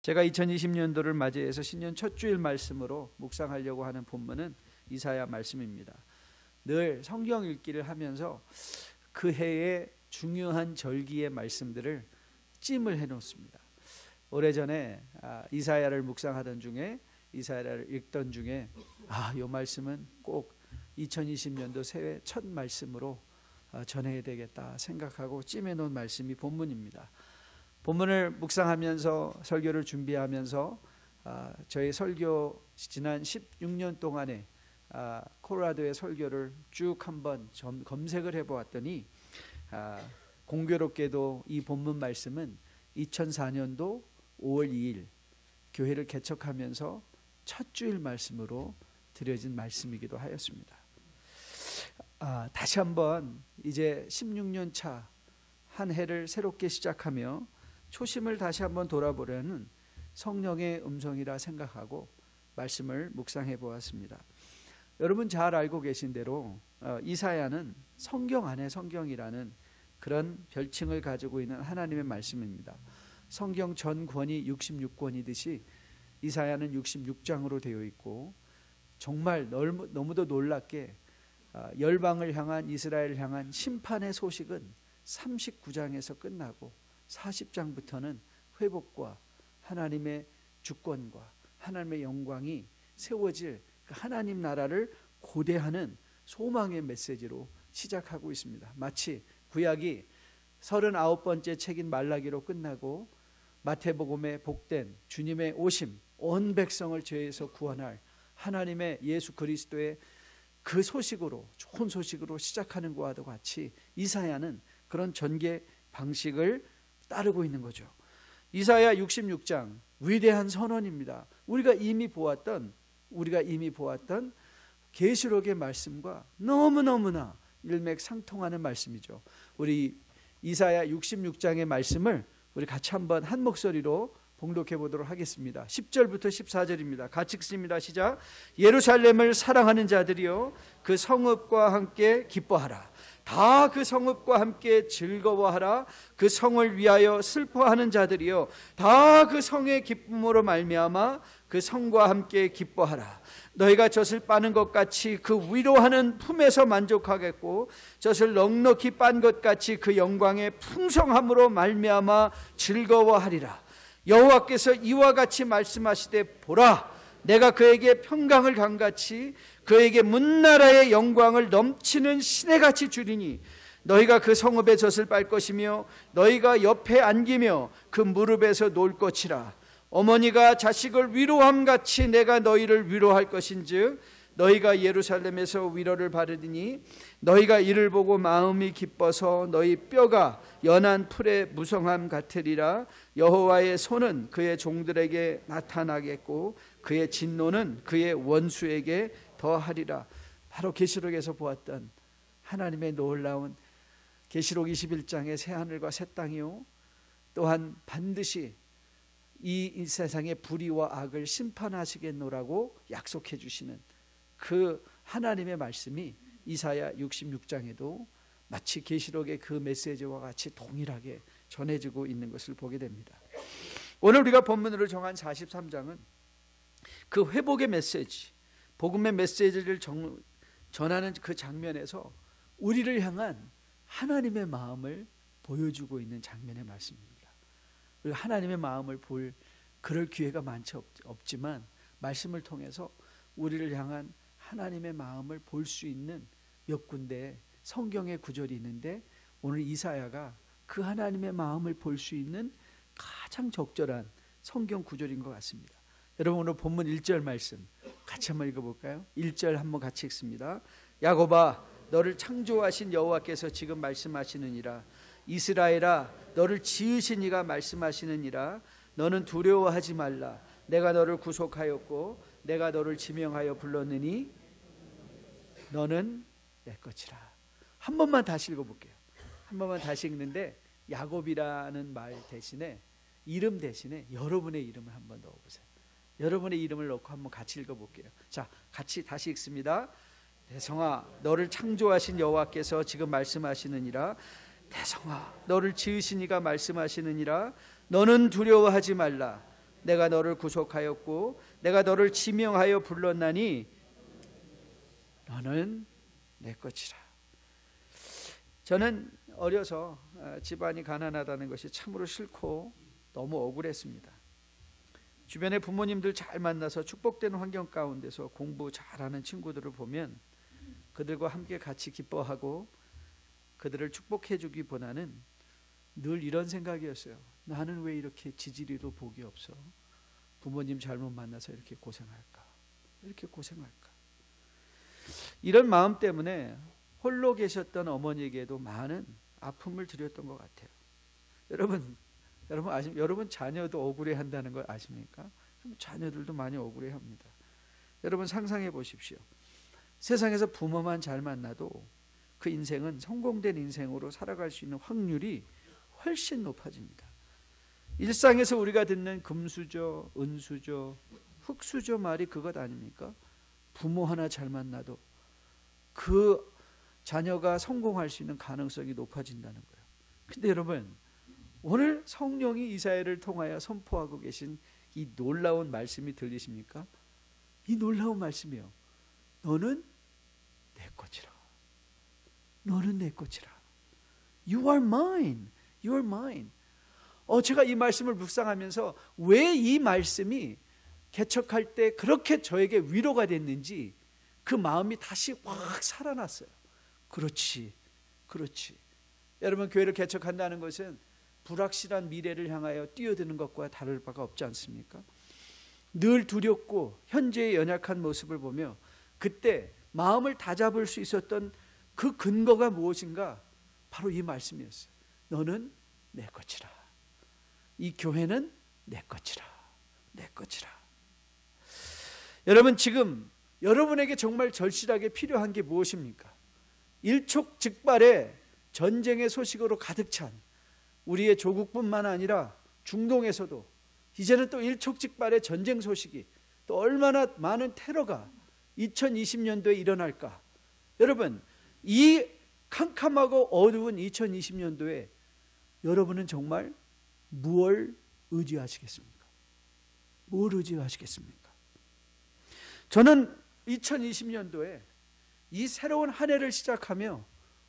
제가 2020년도를 맞이해서 신년 첫 주일 말씀으로 묵상하려고 하는 본문은 이사야 말씀입니다. 늘 성경 읽기를 하면서 그 해의 중요한 절기의 말씀들을 찜을 해놓습니다. 오래전에 이사야를 묵상하던 중에, 이사야를 읽던 중에 이 말씀은 꼭 2020년도 새해 첫 말씀으로 전해야 되겠다 생각하고 찜해놓은 말씀이 본문입니다. 본문을 묵상하면서 설교를 준비하면서 저희 설교 지난 16년 동안에 콜로라도의 설교를 쭉 한번 검색을 해보았더니 공교롭게도 이 본문 말씀은 2004년도 5월 2일 교회를 개척하면서 첫 주일 말씀으로 드려진 말씀이기도 하였습니다. 다시 한번 이제 16년 차 한 해를 새롭게 시작하며 초심을 다시 한번 돌아보려는 성령의 음성이라 생각하고 말씀을 묵상해 보았습니다. 여러분 잘 알고 계신 대로 이사야는 성경 안에 성경이라는 그런 별칭을 가지고 있는 하나님의 말씀입니다. 성경 전 권이 66권이듯이 이사야는 66장으로 되어 있고, 정말 너무도 놀랍게 열방을 향한, 이스라엘을 향한 심판의 소식은 39장에서 끝나고 40장부터는 회복과 하나님의 주권과 하나님의 영광이 세워질 하나님 나라를 고대하는 소망의 메시지로 시작하고 있습니다. 마치 구약이 39번째 책인 말라기로 끝나고 마태복음의 복된 주님의 오심, 온 백성을 죄에서 구원할 하나님의 예수 그리스도의 그 소식으로, 좋은 소식으로 시작하는 것과도 같이 이사야는 그런 전개 방식을 따르고 있는 거죠. 이사야 66장 위대한 선언입니다. 우리가 이미 보았던 계시록의 말씀과 너무너무나 일맥상통하는 말씀이죠. 우리 이사야 66장의 말씀을 우리 같이 한번 한 목소리로 봉독해 보도록 하겠습니다. 10절부터 14절입니다. 같이 읽습니다. 시작. 예루살렘을 사랑하는 자들이여 그 성읍과 함께 기뻐하라. 다 그 성읍과 함께 즐거워하라. 그 성을 위하여 슬퍼하는 자들이여 다 그 성의 기쁨으로 말미암아 그 성과 함께 기뻐하라. 너희가 젖을 빠는 것 같이 그 위로하는 품에서 만족하겠고, 젖을 넉넉히 빤 것 같이 그 영광의 풍성함으로 말미암아 즐거워하리라. 여호와께서 이와 같이 말씀하시되, 보라, 내가 그에게 평강을 강같이 그에게 문나라의 영광을 넘치는 시내같이 주리니 너희가 그 성읍의 젖을 빨 것이며 너희가 옆에 안기며 그 무릎에서 놀 것이라. 어머니가 자식을 위로함같이 내가 너희를 위로할 것인즉 너희가 예루살렘에서 위로를 받으니 너희가 이를 보고 마음이 기뻐서 너희 뼈가 연한 풀의 무성함 같으리라. 여호와의 손은 그의 종들에게 나타나겠고 그의 진노는 그의 원수에게 더하리라. 바로 계시록에서 보았던 하나님의 놀라운 계시록 21장의 새하늘과 새 땅이요, 또한 반드시 이 세상의 불의와 악을 심판하시겠노라고 약속해 주시는 그 하나님의 말씀이 이사야 66장에도 마치 계시록의 그 메시지와 같이 동일하게 전해지고 있는 것을 보게 됩니다. 오늘 우리가 본문으로 정한 43장은 그 회복의 메시지, 복음의 메시지를 전하는 그 장면에서 우리를 향한 하나님의 마음을 보여주고 있는 장면의 말씀입니다. 하나님의 마음을 볼 그럴 기회가 많지 없지만 말씀을 통해서 우리를 향한 하나님의 마음을 볼 수 있는 몇 군데 성경의 구절이 있는데, 오늘 이사야가 그 하나님의 마음을 볼 수 있는 가장 적절한 성경 구절인 것 같습니다. 여러분 오늘 본문 1절 말씀 같이 한번 읽어볼까요? 1절 한번 같이 읽습니다. 야곱아, 너를 창조하신 여호와께서 지금 말씀하시느니라. 이스라엘아, 너를 지으신 이가 말씀하시느니라. 너는 두려워하지 말라. 내가 너를 구속하였고 내가 너를 지명하여 불렀느니 너는 내 것이라. 한 번만 다시 읽어볼게요. 한 번만 다시 읽는데 야곱이라는 말 대신에, 이름 대신에 여러분의 이름을 한번 넣어보세요. 여러분의 이름을 넣고 한번 같이 읽어볼게요. 자, 같이 다시 읽습니다. 대성아, 너를 창조하신 여호와께서 지금 말씀하시느니라. 대성아, 너를 지으신 이가 말씀하시느니라. 너는 두려워하지 말라. 내가 너를 구속하였고 내가 너를 지명하여 불렀나니 너는 내 것이라. 저는 어려서 집안이 가난하다는 것이 참으로 싫고 너무 억울했습니다. 주변에 부모님들 잘 만나서 축복되는 환경 가운데서 공부 잘하는 친구들을 보면 그들과 함께 같이 기뻐하고 그들을 축복해 주기보다는 늘 이런 생각이었어요. 나는 왜 이렇게 지지리도 복이 없어? 부모님 잘못 만나서 이렇게 고생할까? 이렇게 고생할까? 이런 마음 때문에 홀로 계셨던 어머니에게도 많은 아픔을 드렸던 것 같아요. 여러분 자녀도 억울해한다는 걸 아십니까? 자녀들도 많이 억울해합니다. 여러분 상상해 보십시오. 세상에서 부모만 잘 만나도 그 인생은 성공된 인생으로 살아갈 수 있는 확률이 훨씬 높아집니다. 일상에서 우리가 듣는 금수저, 은수저, 흙수저 말이 그것 아닙니까? 부모 하나 잘 만나도 그 자녀가 성공할 수 있는 가능성이 높아진다는 거예요. 근데 여러분, 오늘 성령이 이사야를 통하여 선포하고 계신 이 놀라운 말씀이 들리십니까? 이 놀라운 말씀이요. 너는 내 것이라. 너는 내 것이라. You are mine. You are mine. 제가 이 말씀을 묵상하면서 왜 이 말씀이 개척할 때 그렇게 저에게 위로가 됐는지 그 마음이 다시 확 살아났어요. 그렇지. 여러분, 교회를 개척한다는 것은 불확실한 미래를 향하여 뛰어드는 것과 다를 바가 없지 않습니까? 늘 두렵고 현재의 연약한 모습을 보며 그때 마음을 다잡을 수 있었던 그 근거가 무엇인가? 바로 이 말씀이었어요. 너는 내 것이라. 이 교회는 내 것이라. 내 것이라. 여러분, 지금 여러분에게 정말 절실하게 필요한 게 무엇입니까? 일촉즉발의 전쟁의 소식으로 가득 찬 우리의 조국뿐만 아니라 중동에서도 이제는 또 일촉즉발의 전쟁 소식이, 또 얼마나 많은 테러가 2020년도에 일어날까? 여러분, 이 캄캄하고 어두운 2020년도에 여러분은 정말 무엇을 의지하시겠습니까? 뭘 의지하시겠습니까? 저는 2020년도에 이 새로운 한 해를 시작하며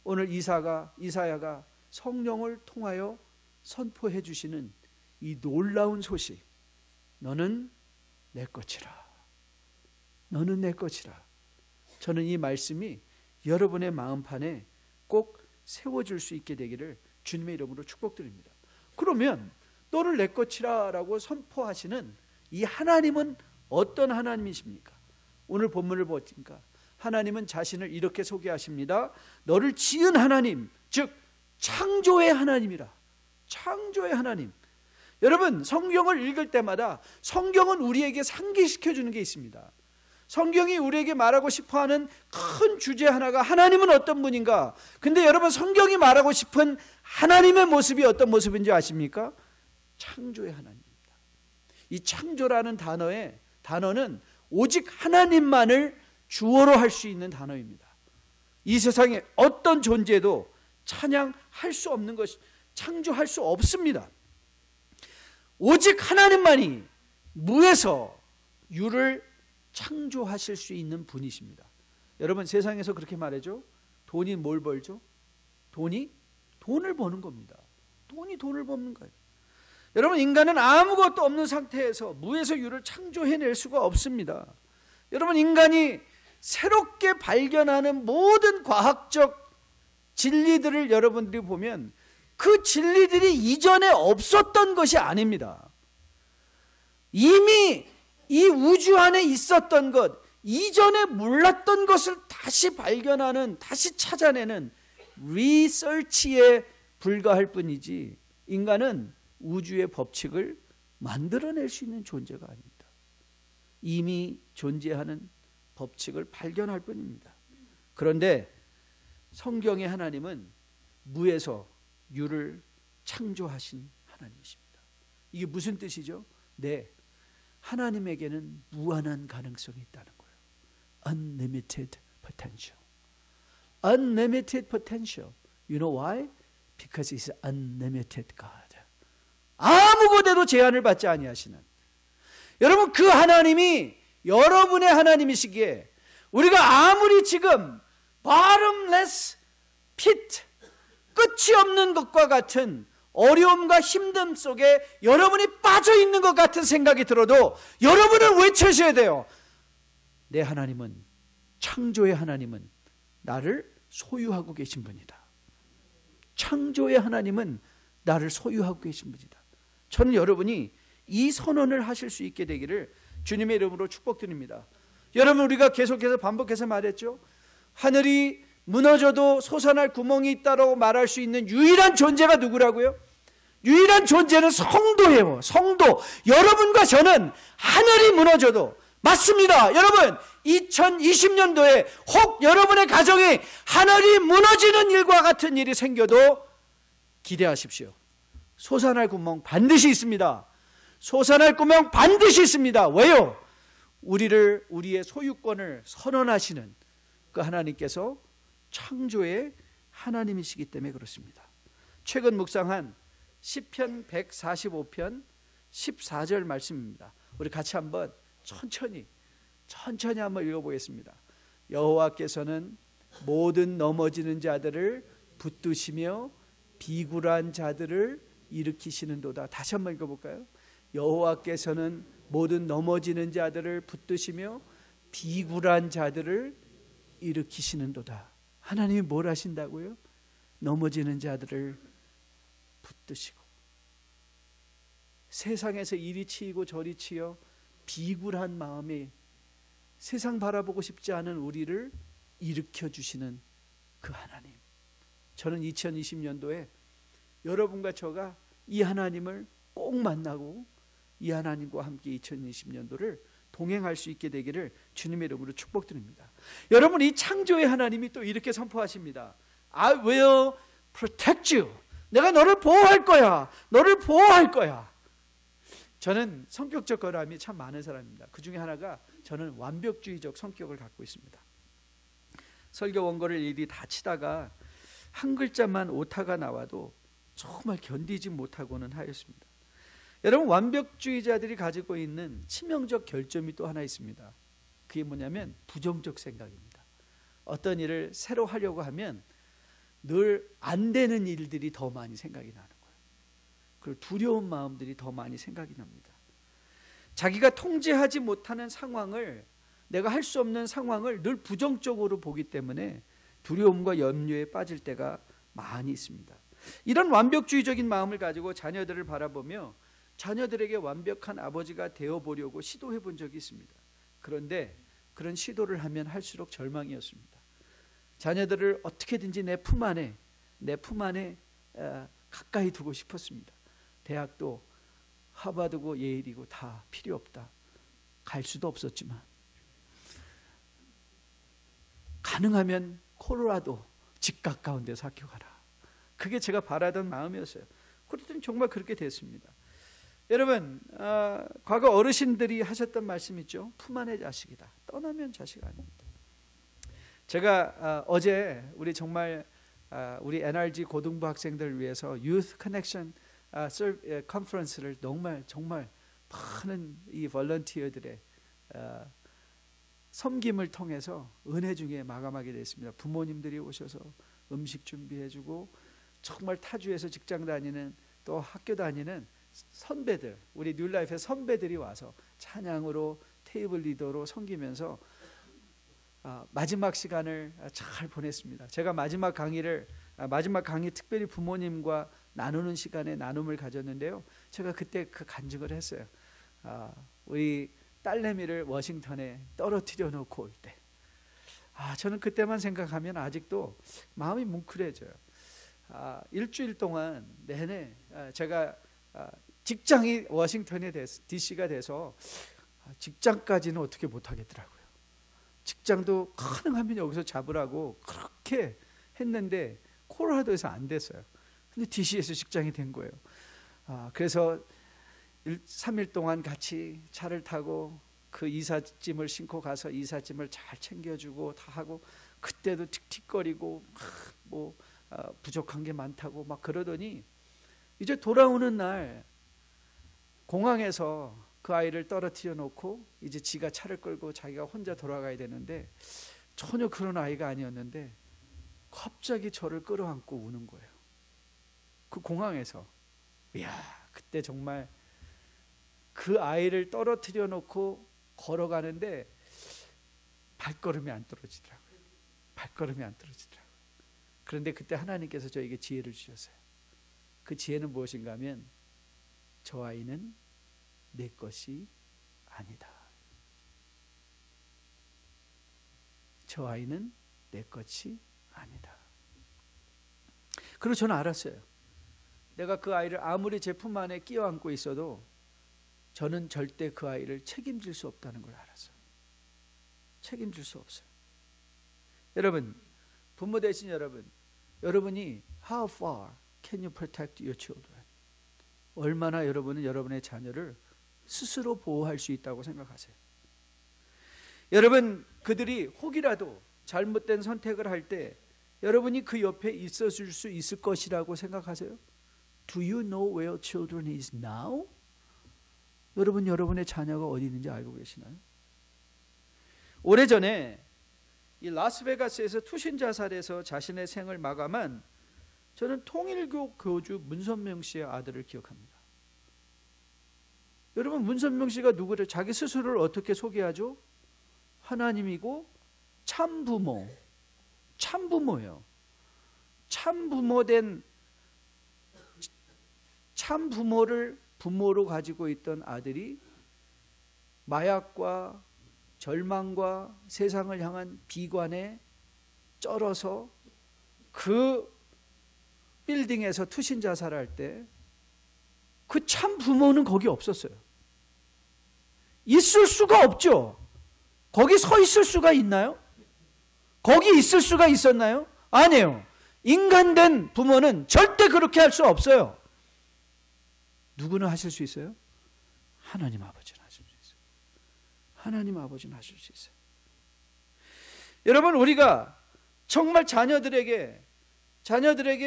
오늘 이사야가 성령을 통하여 선포해 주시는 이 놀라운 소식, 너는 내 것이라. 너는 내 것이라. 저는 이 말씀이 여러분의 마음판에 꼭 세워질 수 있게 되기를 주님의 이름으로 축복드립니다. 그러면 너를 내 것이라 라고 선포하시는 이 하나님은 어떤 하나님이십니까? 오늘 본문을 보니까 하나님은 자신을 이렇게 소개하십니다. 너를 지은 하나님, 즉 창조의 하나님이라. 창조의 하나님. 여러분, 성경을 읽을 때마다 성경은 우리에게 상기시켜 주는 게 있습니다. 성경이 우리에게 말하고 싶어하는 큰 주제 하나가 하나님은 어떤 분인가? 근데 여러분, 성경이 말하고 싶은 하나님의 모습이 어떤 모습인지 아십니까? 창조의 하나님입니다. 이 창조라는 단어는 오직 하나님만을 주어로 할 수 있는 단어입니다. 이 세상에 어떤 존재도 찬양할 수 없는 것이, 창조할 수 없습니다. 오직 하나님만이 무에서 유를 창조하실 수 있는 분이십니다. 여러분, 세상에서 그렇게 말하죠. 돈이 뭘 벌죠? 돈이 돈을 버는 겁니다. 돈이 돈을 버는 거예요. 여러분, 인간은 아무것도 없는 상태에서 무에서 유를 창조해낼 수가 없습니다. 여러분, 인간이 새롭게 발견하는 모든 과학적 진리들을 여러분들이 보면 그 진리들이 이전에 없었던 것이 아닙니다. 이미 이 우주 안에 있었던 것, 이전에 몰랐던 것을 다시 발견하는, 다시 찾아내는 리서치에 불과할 뿐이지, 인간은 우주의 법칙을 만들어낼 수 있는 존재가 아닙니다. 이미 존재하는 법칙을 발견할 뿐입니다. 그런데 성경의 하나님은 무에서 유를 창조하신 하나님이십니다. 이게 무슨 뜻이죠? 네, 하나님에게는 무한한 가능성이 있다는 거예요. Unlimited potential. Unlimited potential. You know why? Because He's unlimited God. 아무것에도 제한을 받지 아니하시는, 여러분, 그 하나님이 여러분의 하나님이시기에 우리가 아무리 지금 bottomless pit, 끝이 없는 것과 같은 어려움과 힘듦 속에 여러분이 빠져 있는 것 같은 생각이 들어도 여러분은 외쳐셔야 돼요. 내 하나님은, 창조의 하나님은 나를 소유하고 계신 분이다. 창조의 하나님은 나를 소유하고 계신 분이다. 저는 여러분이 이 선언을 하실 수 있게 되기를 주님의 이름으로 축복드립니다. 여러분, 우리가 계속해서 반복해서 말했죠. 하늘이 무너져도 솟아날 구멍이 있다고 말할 수 있는 유일한 존재가 누구라고요? 유일한 존재는 성도예요. 성도. 여러분과 저는 하늘이 무너져도, 맞습니다. 여러분, 2020년도에 혹 여러분의 가정에 하늘이 무너지는 일과 같은 일이 생겨도 기대하십시오. 솟아날 구멍 반드시 있습니다. 솟아날 구멍 반드시 있습니다. 왜요? 우리의 소유권을 선언하시는 그 하나님께서 창조의 하나님이시기 때문에 그렇습니다. 최근 묵상한 시편 145편 14절 말씀입니다. 우리 같이 한번 천천히 한번 읽어보겠습니다. 여호와께서는 모든 넘어지는 자들을 붙드시며 비굴한 자들을 일으키시는도다. 다시 한번 읽어볼까요? 여호와께서는 모든 넘어지는 자들을 붙드시며 비굴한 자들을 일으키시는도다. 하나님이 뭘 하신다고요? 넘어지는 자들을 붙드시고, 세상에서 이리 치이고 저리 치여 비굴한 마음에 세상 바라보고 싶지 않은 우리를 일으켜주시는 그 하나님. 저는 2020년도에 여러분과 저가 이 하나님을 꼭 만나고 이 하나님과 함께 2020년도를 동행할 수 있게 되기를 주님의 이름으로 축복드립니다. 여러분, 이 창조의 하나님이 또 이렇게 선포하십니다. I will protect you. 내가 너를 보호할 거야. 너를 보호할 거야. 저는 성격적 거람이 참 많은 사람입니다. 그 중에 하나가, 저는 완벽주의적 성격을 갖고 있습니다. 설교 원고를 일이 다 치다가 한 글자만 오타가 나와도 정말 견디지 못하고는 하였습니다. 여러분, 완벽주의자들이 가지고 있는 치명적 결점이 또 하나 있습니다. 그게 뭐냐면 부정적 생각입니다. 어떤 일을 새로 하려고 하면 늘 안 되는 일들이 더 많이 생각이 나는 거예요. 그리고 두려운 마음들이 더 많이 생각이 납니다. 자기가 통제하지 못하는 상황을, 내가 할 수 없는 상황을 늘 부정적으로 보기 때문에 두려움과 염려에 빠질 때가 많이 있습니다. 이런 완벽주의적인 마음을 가지고 자녀들을 바라보며 자녀들에게 완벽한 아버지가 되어보려고 시도해 본 적이 있습니다. 그런데 그런 시도를 하면 할수록 절망이었습니다. 자녀들을 어떻게든지 내 품 안에 가까이 두고 싶었습니다. 대학도 하버드고 예일이고 다 필요 없다. 갈 수도 없었지만 가능하면 콜로라도 집 가까운 데서 학교 가라. 그게 제가 바라던 마음이었어요. 그랬더니 정말 그렇게 됐습니다. 여러분, 과거 어르신들이 하셨던 말씀 있죠. 품 안의 자식이다. 떠나면 자식 아닙니다. 제가 어제 우리 NRG 고등부 학생들을 위해서 Youth Connection 컨퍼런스를 정말 많은 이 볼런티어들의 섬김을 통해서 은혜 중에 마감하게 됐습니다. 부모님들이 오셔서 음식 준비해주고, 정말 타주에서 직장 다니는 또 학교 다니는 선배들, 우리 뉴라이프의 선배들이 와서 찬양으로 테이블 리더로 섬기면서 마지막 시간을 잘 보냈습니다. 제가 마지막 강의 특별히 부모님과 나누는 시간에 나눔을 가졌는데요. 제가 그때 그 간증을 했어요. 우리 딸내미를 워싱턴에 떨어뜨려 놓고 올 때, 저는 그때만 생각하면 아직도 마음이 뭉클해져요. 일주일 동안 내내 제가 직장이 워싱턴에 DC가 돼서 직장까지는 어떻게 못하겠더라고요. 직장도 가능하면 여기서 잡으라고 그렇게 했는데 콜로라도에서 안 됐어요. 근데 DC에서 직장이 된 거예요. 그래서 3일 동안 같이 차를 타고 그 이삿짐을 싣고 가서 이삿짐을 잘 챙겨주고 다 하고, 그때도 틱틱거리고 부족한 게 많다고 막 그러더니 이제 돌아오는 날 공항에서 그 아이를 떨어뜨려 놓고 이제 지가 차를 끌고 자기가 혼자 돌아가야 되는데 전혀 그런 아이가 아니었는데 갑자기 저를 끌어안고 우는 거예요. 그 공항에서. 이야, 그때 정말 그 아이를 떨어뜨려 놓고 걸어가는데 발걸음이 안 떨어지더라고요. 발걸음이 안 떨어지더라고요. 그런데 그때 하나님께서 저에게 지혜를 주셨어요. 그 지혜는 무엇인가 하면 저 아이는 내 것이 아니다. 저 아이는 내 것이 아니다. 그리고 저는 알았어요. 내가 그 아이를 아무리 제 품 안에 끼워 안고 있어도 저는 절대 그 아이를 책임질 수 없다는 걸 알았어요. 책임질 수 없어요. 여러분, 부모 되신 여러분이 how far can you protect your children? 얼마나 여러분은 여러분의 자녀를 스스로 보호할 수 있다고 생각하세요? 여러분, 그들이 혹이라도 잘못된 선택을 할 때 여러분이 그 옆에 있어줄 수 있을 것이라고 생각하세요? Do you know where children is now? 여러분, 여러분의 자녀가 어디 있는지 알고 계시나요? 오래전에 이 라스베가스에서 투신 자살해서 자신의 생을 마감한 저는 통일교 교주 문선명 씨의 아들을 기억합니다. 여러분, 문선명 씨가 누구를 자기 스스로를 어떻게 소개하죠? 하나님이고 참부모, 참부모예요. 참부모된 참부모를 부모로 가지고 있던 아들이 마약과 절망과 세상을 향한 비관에 쩔어서 그 빌딩에서 투신 자살할 때 그 참부모는 거기 없었어요. 있을 수가 없죠. 거기 서 있을 수가 있나요? 거기 있을 수가 있었나요? 아니에요. 인간된 부모는 절대 그렇게 할 수 없어요. 누구는 하실 수 있어요? 하나님 아버지는 하실 수 있어요. 하나님 아버지는 하실 수 있어요. 여러분, 우리가 정말 자녀들에게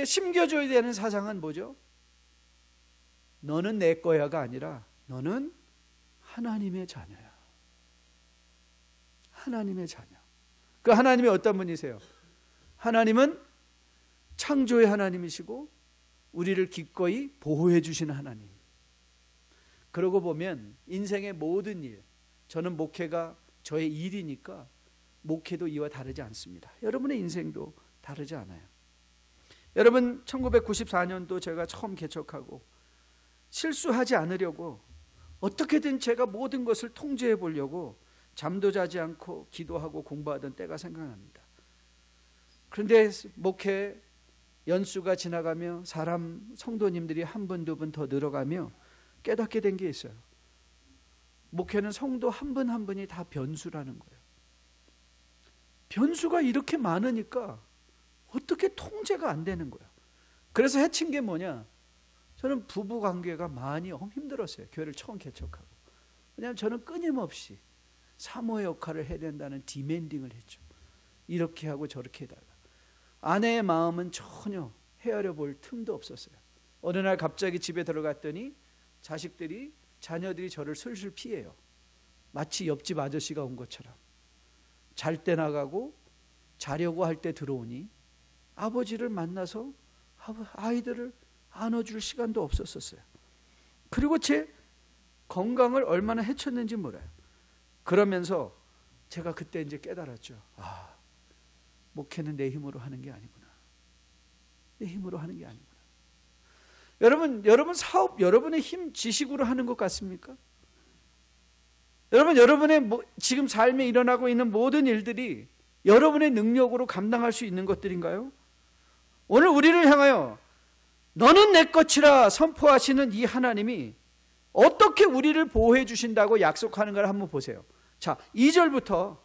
심겨줘야 되는 사상은 뭐죠? 너는 내 거야가 아니라 너는 하나님의 자녀야. 하나님의 자녀. 그 하나님이 어떤 분이세요? 하나님은 창조의 하나님이시고 우리를 기꺼이 보호해 주시는 하나님. 그러고 보면 인생의 모든 일, 저는 목회가 저의 일이니까 목회도 이와 다르지 않습니다. 여러분의 인생도 다르지 않아요. 여러분, 1994년도 제가 처음 개척하고 실수하지 않으려고 어떻게든 제가 모든 것을 통제해 보려고 잠도 자지 않고 기도하고 공부하던 때가 생각납니다. 그런데 목회 연수가 지나가며 성도님들이 한 분, 두 분 더 늘어가며 깨닫게 된 게 있어요. 목회는 성도 한 분 한 분이 다 변수라는 거예요. 변수가 이렇게 많으니까 어떻게 통제가 안 되는 거예요. 그래서 해친 게 뭐냐? 저는 부부 관계가 많이 힘들었어요. 교회를 처음 개척하고. 왜냐하면 저는 끊임없이 사모의 역할을 해야 된다는 디맨딩을 했죠. 이렇게 하고 저렇게 해다가 아내의 마음은 전혀 헤아려 볼 틈도 없었어요. 어느 날 갑자기 집에 들어갔더니 자녀들이 저를 슬슬 피해요. 마치 옆집 아저씨가 온 것처럼. 잘 때 나가고 자려고 할 때 들어오니 아버지를 만나서 아이들을 안아줄 시간도 없었어요. 그리고 제 건강을 얼마나 해쳤는지 몰라요. 그러면서 제가 그때 이제 깨달았죠. 목회는 내 힘으로 하는 게 아니구나. 내 힘으로 하는 게 아니구나. 여러분 사업 여러분의 힘, 지식으로 하는 것 같습니까? 여러분의 지금 삶에 일어나고 있는 모든 일들이 여러분의 능력으로 감당할 수 있는 것들인가요? 오늘 우리를 향하여 너는 내 것이라 선포하시는 이 하나님이 어떻게 우리를 보호해 주신다고 약속하는 걸 한번 보세요. 자, 2절부터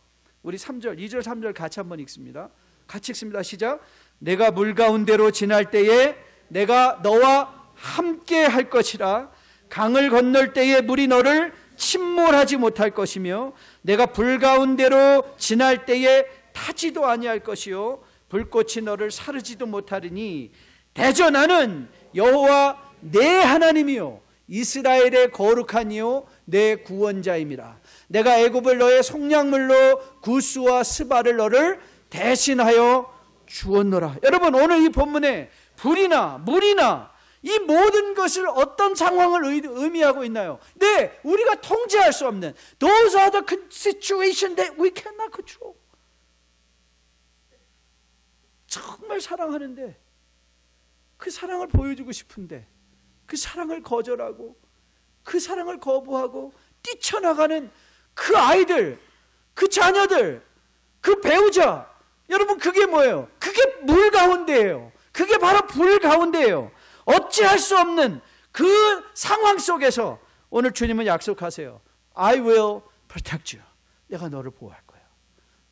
우리 3절, 2절, 3절 같이 한번 읽습니다. 같이 읽습니다. 시작. 내가 물 가운데로 지날 때에 내가 너와 함께 할 것이라. 강을 건널 때에 물이 너를 침몰하지 못할 것이며 내가 불 가운데로 지날 때에 타지도 아니할 것이요 불꽃이 너를 사르지도 못하리니 대저 나는 여호와 내 하나님이요 이스라엘의 거룩한 이요 내 구원자임이라. 내가 애굽을 너의 속량물로 구스와 스바를 너를 대신하여 주었노라. 여러분, 오늘 이 본문에 불이나 물이나 이 모든 것을 어떤 상황을 의미하고 있나요? 네, 우리가 통제할 수 없는 Those are the situations that we cannot control. 정말 사랑하는데, 그 사랑을 보여주고 싶은데 그 사랑을 거절하고 그 사랑을 거부하고 뛰쳐나가는 그 아이들, 그 자녀들, 그 배우자, 여러분, 그게 뭐예요? 그게 물 가운데예요. 그게 바로 불 가운데예요. 어찌할 수 없는 그 상황 속에서 오늘 주님은 약속하세요. I will protect you. 내가 너를 보호할 거야.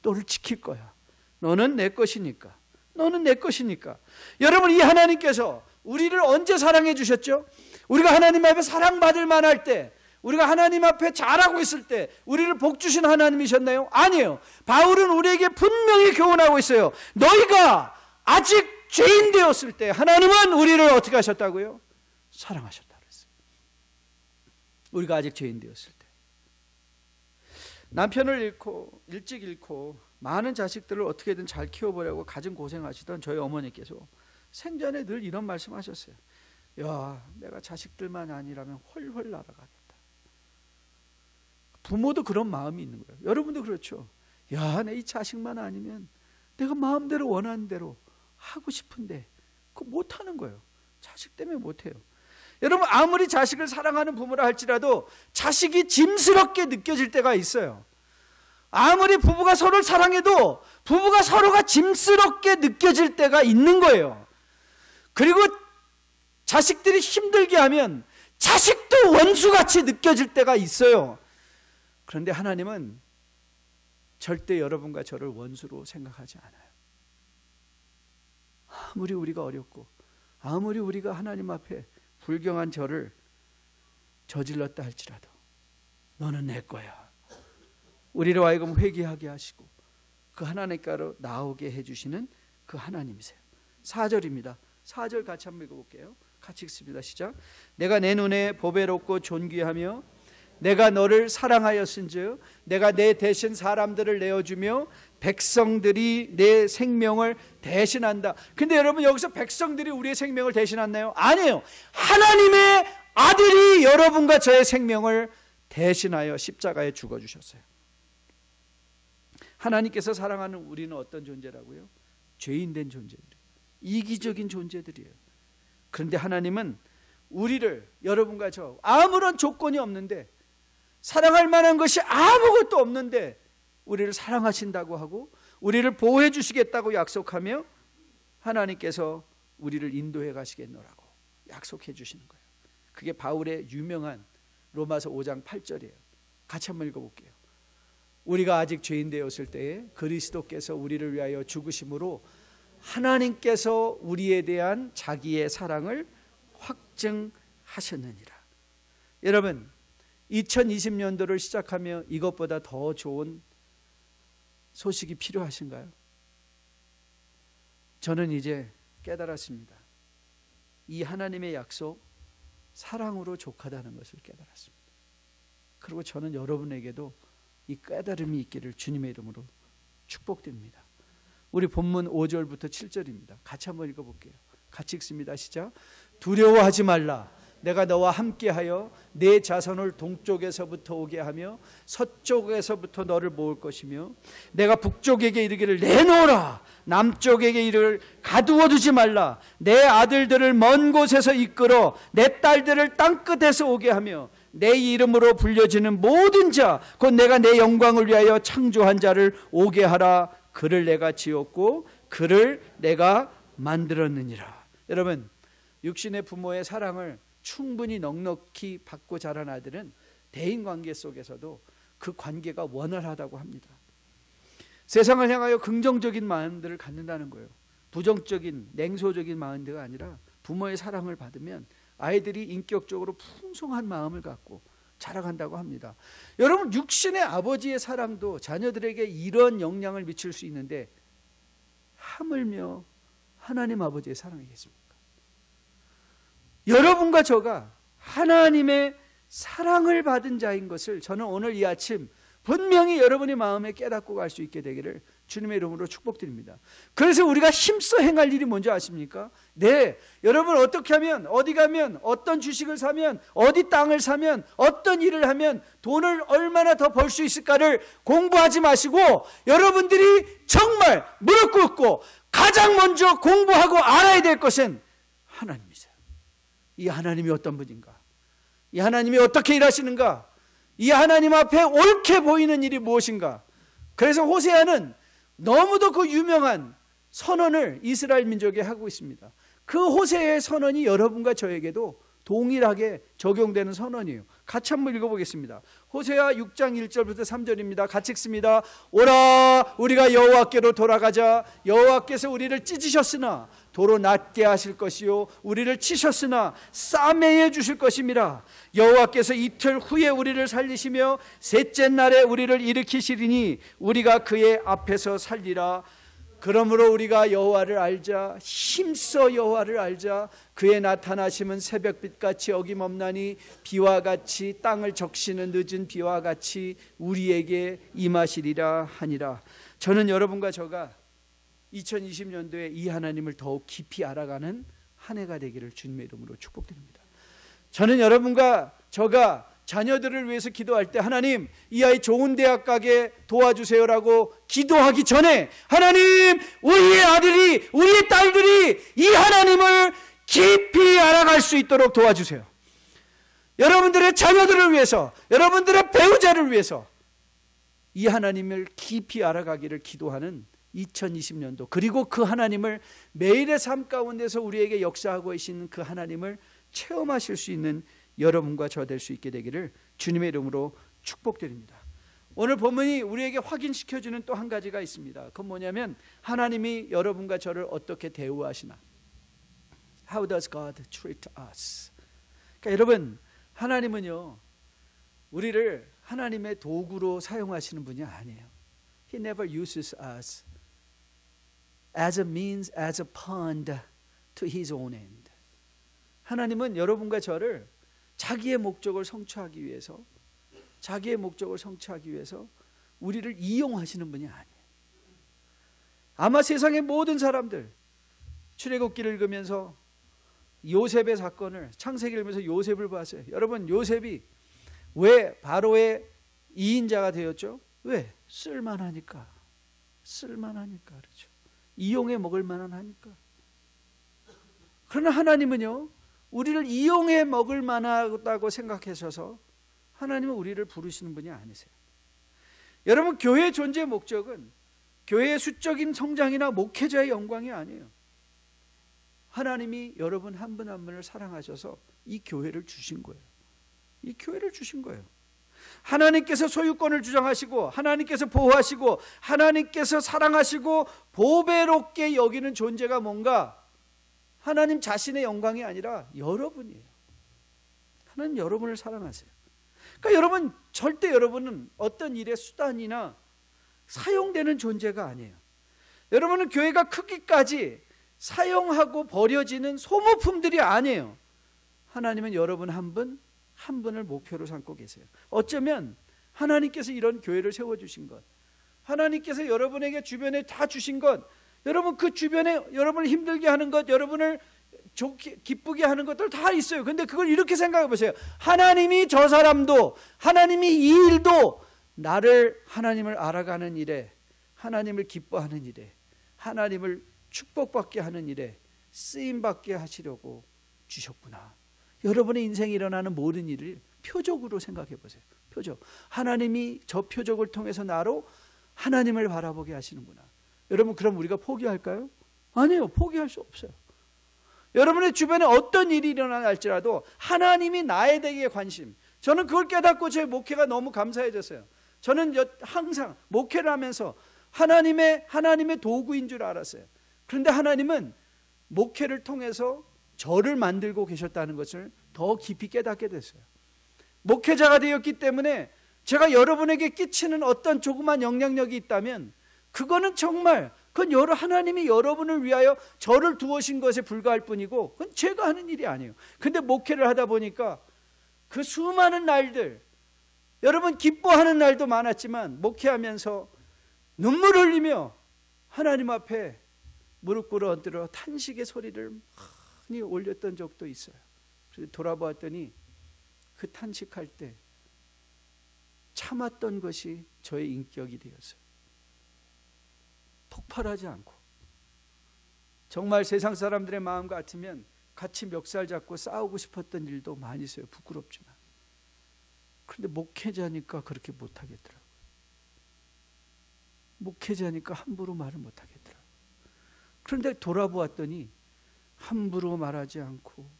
너를 지킬 거야. 너는 내 것이니까. 너는 내 것이니까. 여러분, 이 하나님께서 우리를 언제 사랑해 주셨죠? 우리가 하나님 앞에 사랑받을 만할 때, 우리가 하나님 앞에 잘하고 있을 때 우리를 복 주신 하나님이셨나요? 아니에요. 바울은 우리에게 분명히 교훈하고 있어요. 너희가 아직 죄인 되었을 때 하나님은 우리를 어떻게 하셨다고요? 사랑하셨다 그랬어요. 우리가 아직 죄인 되었을 때. 남편을 일찍 잃고 많은 자식들을 어떻게든 잘 키워보려고 가진 고생하시던 저희 어머니께서 생전에 늘 이런 말씀하셨어요. 야, 내가 자식들만 아니라면 훨훨 날아가겠다. 부모도 그런 마음이 있는 거예요. 여러분도 그렇죠. 야, 내 이 자식만 아니면 내가 마음대로 원하는 대로 하고 싶은데 그거 못하는 거예요. 자식 때문에 못해요. 여러분, 아무리 자식을 사랑하는 부모라 할지라도 자식이 짐스럽게 느껴질 때가 있어요. 아무리 부부가 서로를 사랑해도 부부가 서로가 짐스럽게 느껴질 때가 있는 거예요. 그리고 자식들이 힘들게 하면 자식도 원수같이 느껴질 때가 있어요. 그런데 하나님은 절대 여러분과 저를 원수로 생각하지 않아요. 아무리 우리가 어렵고 아무리 우리가 하나님 앞에 불경한 저를 저질렀다 할지라도 너는 내 거야. 우리로 하여금 회개하게 하시고 그 하나님께로 나오게 해주시는 그 하나님이세요. 4절입니다. 4절 같이 한번 읽어볼게요. 같이 읽습니다. 시작. 내가 내 눈에 보배롭고 존귀하며 내가 너를 사랑하였은즉 내가 내 대신 사람들을 내어주며 백성들이 내 생명을 대신한다. 근데 여러분, 여기서 백성들이 우리의 생명을 대신하나요? 아니에요. 하나님의 아들이 여러분과 저의 생명을 대신하여 십자가에 죽어주셨어요. 하나님께서 사랑하는 우리는 어떤 존재라고요? 죄인된 존재들이에요. 이기적인 존재들이에요. 그런데 하나님은 우리를, 여러분과 저, 아무런 조건이 없는데, 사랑할 만한 것이 아무것도 없는데 우리를 사랑하신다고 하고 우리를 보호해 주시겠다고 약속하며 하나님께서 우리를 인도해 가시겠노라고 약속해 주시는 거예요. 그게 바울의 유명한 로마서 5장 8절이에요. 같이 한번 읽어볼게요. 우리가 아직 죄인 되었을 때에 그리스도께서 우리를 위하여 죽으심으로 하나님께서 우리에 대한 자기의 사랑을 확증하셨느니라. 여러분, 2020년도를 시작하며 이것보다 더 좋은 소식이 필요하신가요? 저는 이제 깨달았습니다. 이 하나님의 약속, 사랑으로 족하다는 것을 깨달았습니다. 그리고 저는 여러분에게도 이 깨달음이 있기를 주님의 이름으로 축복드립니다. 우리 본문 5절부터 7절입니다. 같이 한번 읽어볼게요. 같이 읽습니다. 시작. 두려워하지 말라. 내가 너와 함께하여 내 자손을 동쪽에서부터 오게 하며 서쪽에서부터 너를 모을 것이며 내가 북쪽에게 이르기를 내놓으라, 남쪽에게 이르기를 가두어두지 말라. 내 아들들을 먼 곳에서 이끌어 내 딸들을 땅끝에서 오게 하며 내 이름으로 불려지는 모든 자 곧 내가 내 영광을 위하여 창조한 자를 오게 하라. 그를 내가 지었고 그를 내가 만들었느니라. 여러분, 육신의 부모의 사랑을 충분히 넉넉히 받고 자란 아들은 대인관계 속에서도 그 관계가 원활하다고 합니다. 세상을 향하여 긍정적인 마음들을 갖는다는 거예요. 부정적인 냉소적인 마음들이 아니라 부모의 사랑을 받으면 아이들이 인격적으로 풍성한 마음을 갖고 자라간다고 합니다. 여러분, 육신의 아버지의 사랑도 자녀들에게 이런 영향을 미칠 수 있는데 하물며 하나님 아버지의 사랑이겠습니까? 여러분과 저가 하나님의 사랑을 받은 자인 것을 저는 오늘 이 아침 분명히 여러분의 마음에 깨닫고 갈 수 있게 되기를 주님의 이름으로 축복드립니다. 그래서 우리가 힘써 행할 일이 뭔지 아십니까? 네, 여러분 어떻게 하면, 어디 가면, 어떤 주식을 사면, 어디 땅을 사면, 어떤 일을 하면 돈을 얼마나 더 벌 수 있을까를 공부하지 마시고 여러분들이 정말 무릎 꿇고 가장 먼저 공부하고 알아야 될 것은 하나님이세요. 이 하나님이 어떤 분인가? 이 하나님이 어떻게 일하시는가? 이 하나님 앞에 옳게 보이는 일이 무엇인가? 그래서 호세아는 너무도 그 유명한 선언을 이스라엘 민족에 하고 있습니다. 그 호세아의 선언이 여러분과 저에게도 동일하게 적용되는 선언이에요. 같이 한번 읽어보겠습니다. 호세아 6장 1절부터 3절입니다. 같이 읽습니다. 오라, 우리가 여호와께로 돌아가자. 여호와께서 우리를 찢으셨으나 도로 낮게 하실 것이요, 우리를 치셨으나 싸매해 주실 것임이라. 여호와께서 이틀 후에 우리를 살리시며 셋째 날에 우리를 일으키시리니 우리가 그의 앞에서 살리라. 그러므로 우리가 여호와를 알자. 힘써 여호와를 알자. 그의 나타나심은 새벽빛같이 어김없나니 비와 같이 땅을 적시는 늦은 비와 같이 우리에게 임하시리라 하니라. 저는 여러분과 저가 2020년도에 이 하나님을 더욱 깊이 알아가는 한 해가 되기를 주님의 이름으로 축복드립니다. 저는 여러분과 저가 자녀들을 위해서 기도할 때 하나님, 이 아이 좋은 대학 가게 도와주세요라고 기도하기 전에 하나님, 우리의 아들이, 우리의 딸들이 이 하나님을 깊이 알아갈 수 있도록 도와주세요. 여러분들의 자녀들을 위해서, 여러분들의 배우자를 위해서 이 하나님을 깊이 알아가기를 기도하는 2020년도, 그리고 그 하나님을 매일의 삶 가운데서 우리에게 역사하고 계신 그 하나님을 체험하실 수 있는 여러분과 저 될 수 있게 되기를 주님의 이름으로 축복드립니다. 오늘 본문이 우리에게 확인시켜주는 또 한 가지가 있습니다. 그건 뭐냐면 하나님이 여러분과 저를 어떻게 대우하시나. How does God treat us? 그러니까 여러분, 하나님은요, 우리를 하나님의 도구로 사용하시는 분이 아니에요. He never uses us as a means, as a pond to his own end. 하나님은 여러분과 저를 자기의 목적을 성취하기 위해서, 자기의 목적을 성취하기 위해서 우리를 이용하시는 분이 아니에요. 아마 세상의 모든 사람들, 출애굽기를 읽으면서 요셉의 사건을, 창세기를 읽으면서 요셉을 봤어요. 여러분, 요셉이 왜 바로의 2인자가 되었죠? 왜? 쓸만하니까. 쓸만하니까. 그렇죠. 이용해 먹을 만한 하니까. 그러나 하나님은요, 우리를 이용해 먹을 만하다고 생각하셔서 하나님은 우리를 부르시는 분이 아니세요. 여러분, 교회의 존재 목적은 교회의 수적인 성장이나 목회자의 영광이 아니에요. 하나님이 여러분 한 분 한 분을 사랑하셔서 이 교회를 주신 거예요. 이 교회를 주신 거예요. 하나님께서 소유권을 주장하시고, 하나님께서 보호하시고, 하나님께서 사랑하시고 보배롭게 여기는 존재가 뭔가 하나님 자신의 영광이 아니라 여러분이에요. 하나님 여러분을 사랑하세요. 그러니까 여러분, 절대 여러분은 어떤 일의 수단이나 사용되는 존재가 아니에요. 여러분은 교회가 크기까지 사용하고 버려지는 소모품들이 아니에요. 하나님은 여러분 한 분 한 분을 목표로 삼고 계세요. 어쩌면 하나님께서 이런 교회를 세워주신 것, 하나님께서 여러분에게 주변에 다 주신 것, 여러분 그 주변에 여러분을 힘들게 하는 것, 여러분을 좋게 기쁘게 하는 것들 다 있어요. 근데 그걸 이렇게 생각해 보세요. 하나님이 저 사람도, 하나님이 이 일도 나를 하나님을 알아가는 일에, 하나님을 기뻐하는 일에, 하나님을 축복받게 하는 일에 쓰임받게 하시려고 주셨구나. 여러분의 인생에 일어나는 모든 일을 표적으로 생각해 보세요. 표적. 하나님이 저 표적을 통해서 나로 하나님을 바라보게 하시는구나. 여러분, 그럼 우리가 포기할까요? 아니에요. 포기할 수 없어요. 여러분의 주변에 어떤 일이 일어나나 할지라도 하나님이 나에 대해 관심, 저는 그걸 깨닫고 제 목회가 너무 감사해졌어요. 저는 항상 목회를 하면서 하나님의 도구인 줄 알았어요. 그런데 하나님은 목회를 통해서 저를 만들고 계셨다는 것을 더 깊이 깨닫게 됐어요. 목회자가 되었기 때문에 제가 여러분에게 끼치는 어떤 조그만 영향력이 있다면 그거는 정말, 그건 하나님이 여러분을 위하여 저를 두으신 것에 불과할 뿐이고 그건 제가 하는 일이 아니에요. 근데 목회를 하다 보니까 그 수많은 날들, 여러분 기뻐하는 날도 많았지만 목회하면서 눈물 흘리며 하나님 앞에 무릎 꿇어 엎드려 탄식의 소리를 많이 올렸던 적도 있어요. 그래서 돌아보았더니 그 탄식할 때 참았던 것이 저의 인격이 되었어요. 폭발하지 않고, 정말 세상 사람들의 마음 같으면 같이 멱살 잡고 싸우고 싶었던 일도 많이 있어요. 부끄럽지만. 그런데 목회자니까 그렇게 못하겠더라고요. 목회자니까 함부로 말을 못하겠더라고요. 그런데 돌아보았더니 함부로 말하지 않고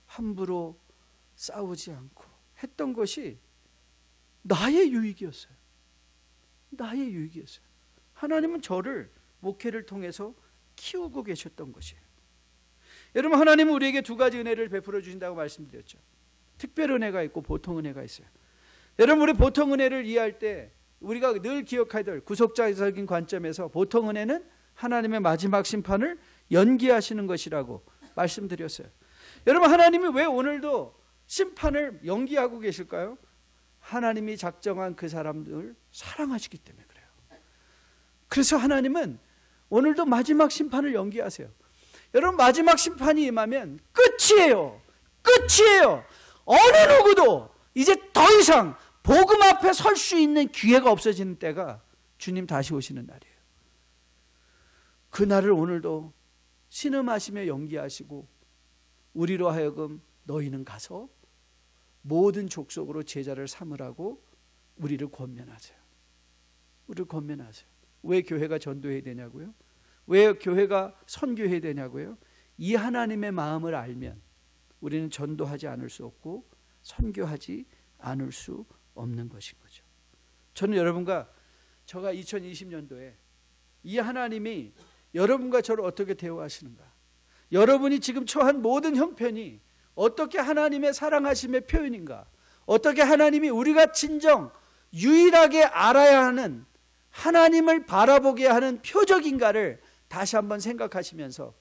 함부로 싸우지 않고 했던 것이 나의 유익이었어요. 나의 유익이었어요. 하나님은 저를 목회를 통해서 키우고 계셨던 것이에요. 여러분, 하나님은 우리에게 두 가지 은혜를 베풀어 주신다고 말씀드렸죠. 특별 은혜가 있고 보통 은혜가 있어요. 여러분, 우리 보통 은혜를 이해할 때 우리가 늘 기억해야 될 구속자적인 관점에서 보통 은혜는 하나님의 마지막 심판을 연기하시는 것이라고 말씀드렸어요. 여러분, 하나님이 왜 오늘도 심판을 연기하고 계실까요? 하나님이 작정한 그 사람들을 사랑하시기 때문에 그래요. 그래서 하나님은 오늘도 마지막 심판을 연기하세요. 여러분, 마지막 심판이 임하면 끝이에요. 끝이에요. 어느 누구도 이제 더 이상 복음 앞에 설 수 있는 기회가 없어지는 때가 주님 다시 오시는 날이에요. 그 날을 오늘도 신음하시며 연기하시고 우리로 하여금 너희는 가서 모든 족속으로 제자를 삼으라고 우리를 권면하세요. 우리를 권면하세요. 왜 교회가 전도해야 되냐고요? 왜 교회가 선교해야 되냐고요? 이 하나님의 마음을 알면 우리는 전도하지 않을 수 없고 선교하지 않을 수 없는 것인 거죠. 저는 여러분과 제가 2020년도에 이 하나님이 여러분과 저를 어떻게 대우하시는가, 여러분이 지금 처한 모든 형편이 어떻게 하나님의 사랑하심의 표현인가, 어떻게 하나님이 우리가 진정 유일하게 알아야 하는 하나님을 바라보게 하는 표적인가를 다시 한번 생각하시면서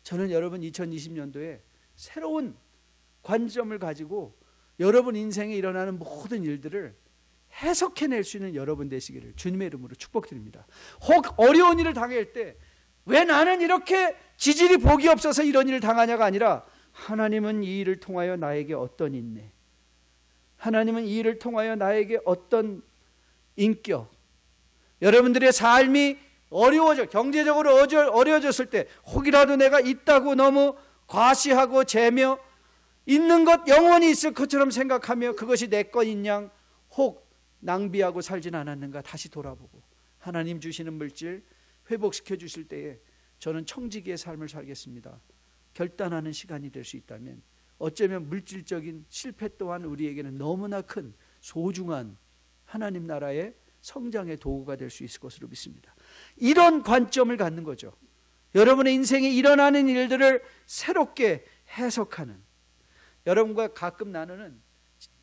저는 여러분 2020년도에 새로운 관점을 가지고 여러분 인생에 일어나는 모든 일들을 해석해낼 수 있는 여러분 되시기를 주님의 이름으로 축복드립니다. 혹 어려운 일을 당할 때 왜 나는 이렇게 지질이 복이 없어서 이런 일을 당하냐가 아니라 하나님은 이 일을 통하여 나에게 어떤 인내, 하나님은 이 일을 통하여 나에게 어떤 인격, 여러분들의 삶이 어려워져, 경제적으로 어려워졌을 때 혹이라도 내가 있다고 너무 과시하고 재며 있는 것 영원히 있을 것처럼 생각하며 그것이 내 것인 양 혹 낭비하고 살진 않았는가 다시 돌아보고 하나님 주시는 물질 회복시켜 주실 때에 저는 청지기의 삶을 살겠습니다. 결단하는 시간이 될 수 있다면 어쩌면 물질적인 실패 또한 우리에게는 너무나 큰 소중한 하나님 나라의 성장의 도구가 될 수 있을 것으로 믿습니다. 이런 관점을 갖는 거죠. 여러분의 인생에 일어나는 일들을 새롭게 해석하는, 여러분과 가끔 나누는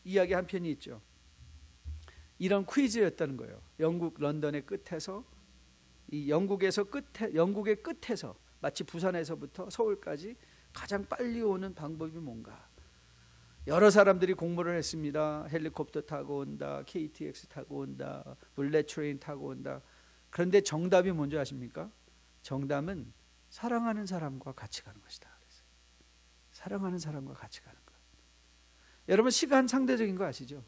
이야기 한 편이 있죠. 이런 퀴즈였다는 거예요. 영국 런던의 끝에서, 이 영국의 끝에서 마치 부산에서부터 서울까지 가장 빨리 오는 방법이 뭔가. 여러 사람들이 공모를 했습니다. 헬리콥터 타고 온다, KTX 타고 온다, 블랙 트레인 타고 온다. 그런데 정답이 뭔지 아십니까? 정답은 사랑하는 사람과 같이 가는 것이다. 사랑하는 사람과 같이 가는 것. 여러분, 시간 상대적인 거 아시죠?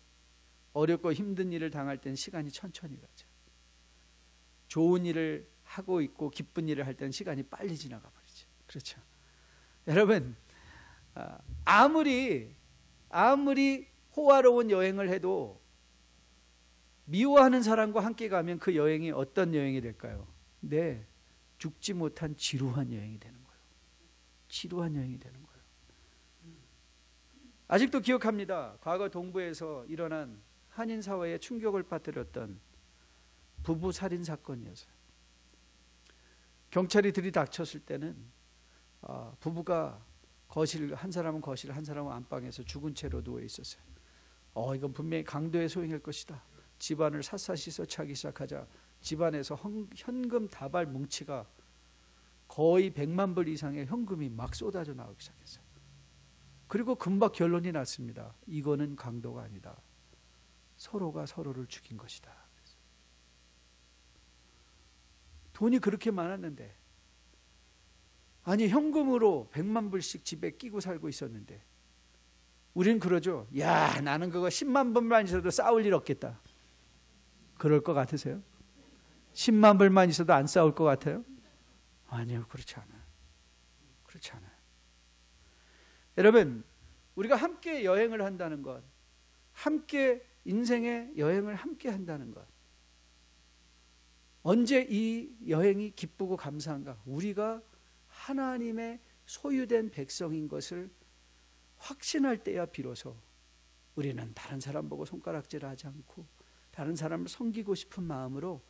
어렵고 힘든 일을 당할 땐 시간이 천천히 가죠. 좋은 일을 하고 있고 기쁜 일을 할 때는 시간이 빨리 지나가 버리죠. 그렇죠? 여러분, 아무리 호화로운 여행을 해도 미워하는 사람과 함께 가면 그 여행이 어떤 여행이 될까요? 네, 죽지 못한 지루한 여행이 되는 거예요. 지루한 여행이 되는 거예요. 아직도 기억합니다. 과거 동부에서 일어난 한인 사회에 충격을 빠뜨렸던 부부 살인 사건이었어요. 경찰이 들이닥쳤을 때는 부부가 거실, 한 사람은 거실, 한 사람은 안방에서 죽은 채로 누워 있었어요. 이건 분명히 강도의 소행일 것이다. 집안을 샅샅이 서치하기 시작하자 집안에서 현금 다발 뭉치가 거의 100만 불 이상의 현금이 막 쏟아져 나오기 시작했어요. 그리고 금방 결론이 났습니다. 이거는 강도가 아니다. 서로가 서로를 죽인 것이다. 돈이 그렇게 많았는데, 아니 현금으로 100만 불씩 집에 끼고 살고 있었는데, 우리는 그러죠. 야, 나는 그거 10만 불만 있어도 싸울 일 없겠다. 그럴 것 같으세요? 10만 불만 있어도 안 싸울 것 같아요? 아니요, 그렇지 않아요. 그렇지 않아요. 여러분, 우리가 함께 여행을 한다는 것, 함께 인생의 여행을 함께 한다는 것, 언제 이 여행이 기쁘고 감사한가? 우리가 하나님의 소유된 백성인 것을 확신할 때야 비로소 우리는 다른 사람 보고 손가락질하지 않고 다른 사람을 섬기고 싶은 마음으로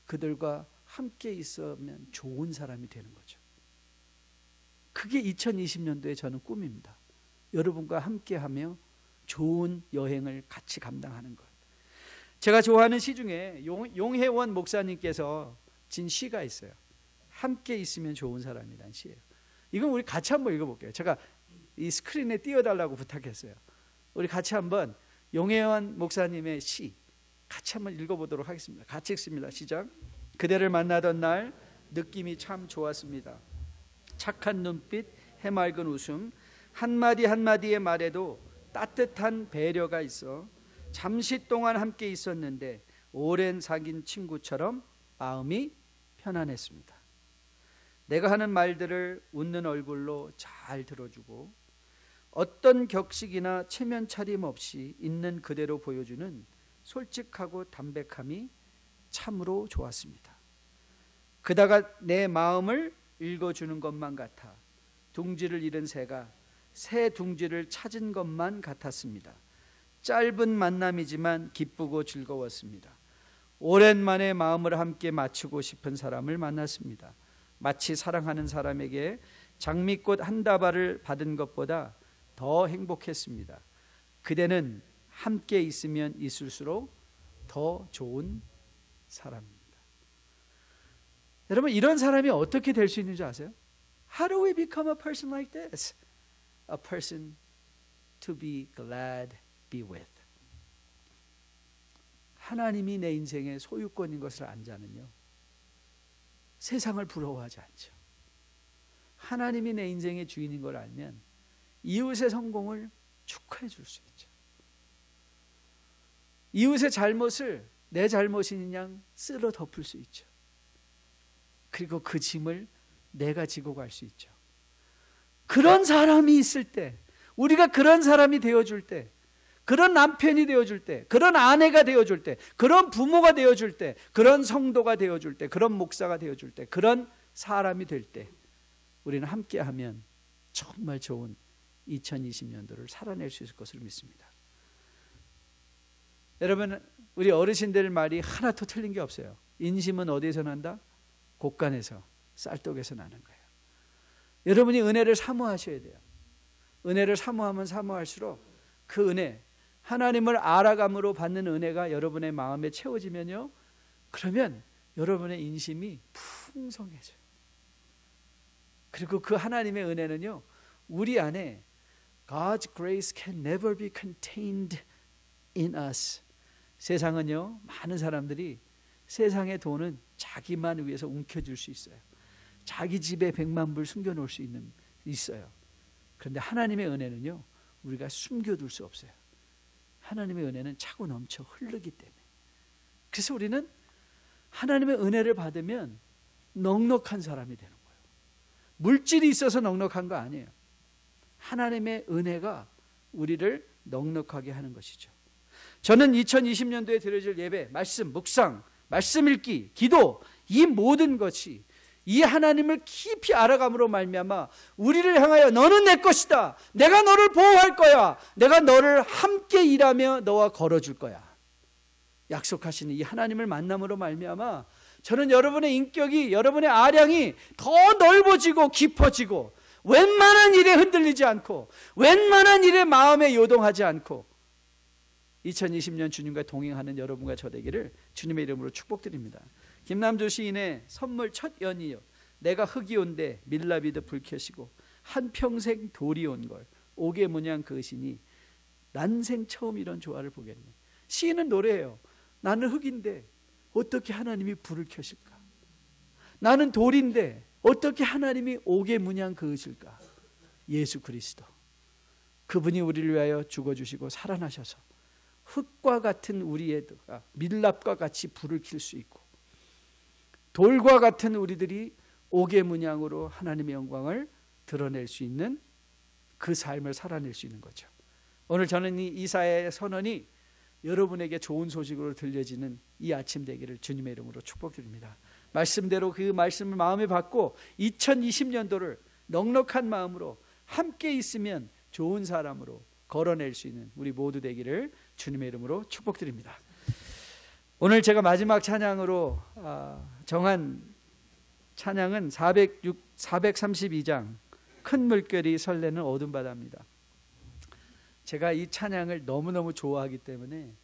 그들과 함께 있으면 좋은 사람이 되는 거죠. 그게 2020년도의 저는 꿈입니다. 여러분과 함께하며 좋은 여행을 같이 감당하는 것. 제가 좋아하는 시 중에 용혜원 목사님께서 진 시가 있어요. 함께 있으면 좋은 사람이라는 시예요. 이건 우리 같이 한번 읽어볼게요. 제가 이 스크린에 띄워달라고 부탁했어요. 우리 같이 한번 용혜원 목사님의 시 같이 한번 읽어보도록 하겠습니다. 같이 읽습니다. 시작. 그대를 만나던 날 느낌이 참 좋았습니다. 착한 눈빛, 해맑은 웃음, 한마디 한마디의 말에도 따뜻한 배려가 있어 잠시 동안 함께 있었는데 오랜 사귄 친구처럼 마음이 편안했습니다. 내가 하는 말들을 웃는 얼굴로 잘 들어주고 어떤 격식이나 체면 차림 없이 있는 그대로 보여주는 솔직하고 담백함이 참으로 좋았습니다. 그다가 내 마음을 읽어주는 것만 같아 둥지를 잃은 새가 새 둥지를 찾은 것만 같았습니다. 짧은 만남이지만 기쁘고 즐거웠습니다. 오랜만에 마음을 함께 맞추고 싶은 사람을 만났습니다. 마치 사랑하는 사람에게 장미꽃 한 다발을 받은 것보다 더 행복했습니다. 그대는 함께 있으면 있을수록 더 좋은 사람입니다. 여러분, 이런 사람이 어떻게 될 수 있는지 아세요? How do we become a person like this? A person to be glad be with. 하나님이 내 인생의 소유권인 것을 안 자는요, 세상을 부러워하지 않죠. 하나님이 내 인생의 주인인 걸 알면 이웃의 성공을 축하해 줄 수 있죠. 이웃의 잘못을 내 잘못인 양 쓸어 덮을 수 있죠. 그리고 그 짐을 내가 지고 갈 수 있죠. 그런 사람이 있을 때, 우리가 그런 사람이 되어줄 때, 그런 남편이 되어줄 때, 그런 아내가 되어줄 때, 그런 부모가 되어줄 때, 그런 성도가 되어줄 때, 그런 목사가 되어줄 때, 그런 사람이 될 때 우리는 함께하면 정말 좋은 2020년도를 살아낼 수 있을 것을 믿습니다. 여러분, 우리 어르신들 말이 하나도 틀린 게 없어요. 인심은 어디에서 난다? 곳간에서, 쌀떡에서 나는 거예요. 여러분이 은혜를 사모하셔야 돼요. 은혜를 사모하면 사모할수록 그 은혜, 하나님을 알아감으로 받는 은혜가 여러분의 마음에 채워지면요, 그러면 여러분의 인심이 풍성해져요. 그리고 그 하나님의 은혜는요, 우리 안에 God's grace can never be contained in us. 세상은요, 많은 사람들이 세상의 돈은 자기만 위해서 움켜쥘 수 있어요. 자기 집에 100만 불 숨겨놓을 수 있어요. 그런데 하나님의 은혜는요, 우리가 숨겨둘 수 없어요. 하나님의 은혜는 차고 넘쳐 흐르기 때문에. 그래서 우리는 하나님의 은혜를 받으면 넉넉한 사람이 되는 거예요. 물질이 있어서 넉넉한 거 아니에요. 하나님의 은혜가 우리를 넉넉하게 하는 것이죠. 저는 2020년도에 드려질 예배, 말씀, 묵상, 말씀 읽기, 기도, 이 모든 것이 이 하나님을 깊이 알아감으로 말미암아 우리를 향하여 너는 내 것이다, 내가 너를 보호할 거야, 내가 너를 함께 일하며 너와 걸어줄 거야 약속하시는 이 하나님을 만남으로 말미암아 저는 여러분의 인격이, 여러분의 아량이 더 넓어지고 깊어지고 웬만한 일에 흔들리지 않고 웬만한 일에 마음에 요동하지 않고 2020년 주님과 동행하는 여러분과 저 되기를 주님의 이름으로 축복드립니다. 김남주 시인의 선물 첫 연이요, 내가 흙이 온데 밀라비드 불 켜시고 한평생 돌이 온 걸 옥의 문양 그으시니 난생 처음 이런 조화를 보겠네. 시인은 노래해요. 나는 흙인데 어떻게 하나님이 불을 켜실까? 나는 돌인데 어떻게 하나님이 옥의 문양 그으실까? 예수 그리스도, 그분이 우리를 위하여 죽어주시고 살아나셔서 흙과 같은 우리가 밀랍과 같이 불을 킬 수 있고, 돌과 같은 우리들이 옥의 문양으로 하나님의 영광을 드러낼 수 있는 그 삶을 살아낼 수 있는 거죠. 오늘 저는 이 이사야의 선언이 여러분에게 좋은 소식으로 들려지는 이 아침 되기를 주님의 이름으로 축복드립니다. 말씀대로 그 말씀을 마음에 받고 2020년도를 넉넉한 마음으로 함께 있으면 좋은 사람으로 걸어낼 수 있는 우리 모두 되기를 주님의 이름으로 축복드립니다. 오늘 제가 마지막 찬양으로 정한 찬양은 432장 큰 물결이 설레는 어두운 바다입니다. 제가 이 찬양을 너무너무 좋아하기 때문에,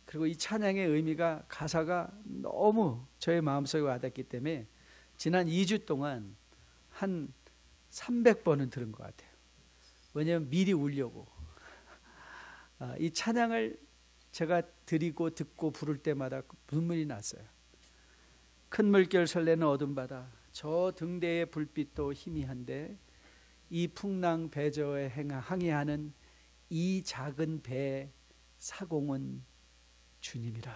그리고 이 찬양의 의미가, 가사가 너무 저의 마음속에 와닿기 때문에 지난 2주 동안 한 300번은 들은 것 같아요. 왜냐하면 미리 울려고. 이 찬양을 제가 드리고 듣고 부를 때마다 눈물이 났어요. 큰 물결 설레는 어두운 바다, 저 등대의 불빛도 희미한데 이 풍랑 배저에 항해하는 이 작은 배 사공은 주님이라.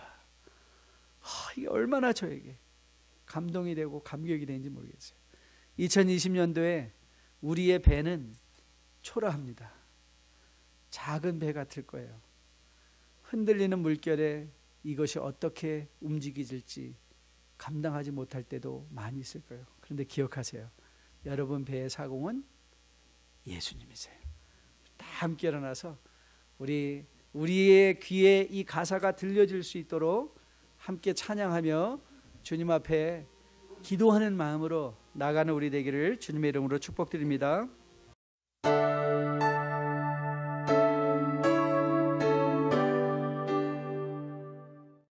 이게 얼마나 저에게 감동이 되고 감격이 되는지 모르겠어요. 2020년도에 우리의 배는 초라합니다. 작은 배 같을 거예요. 흔들리는 물결에 이것이 어떻게 움직이질지 감당하지 못할 때도 많이 있을 거예요. 그런데 기억하세요. 여러분 배의 사공은 예수님이세요. 다 함께 일어나서 우리의 귀에 이 가사가 들려질 수 있도록 함께 찬양하며 주님 앞에 기도하는 마음으로 나가는 우리 되기를 주님의 이름으로 축복드립니다.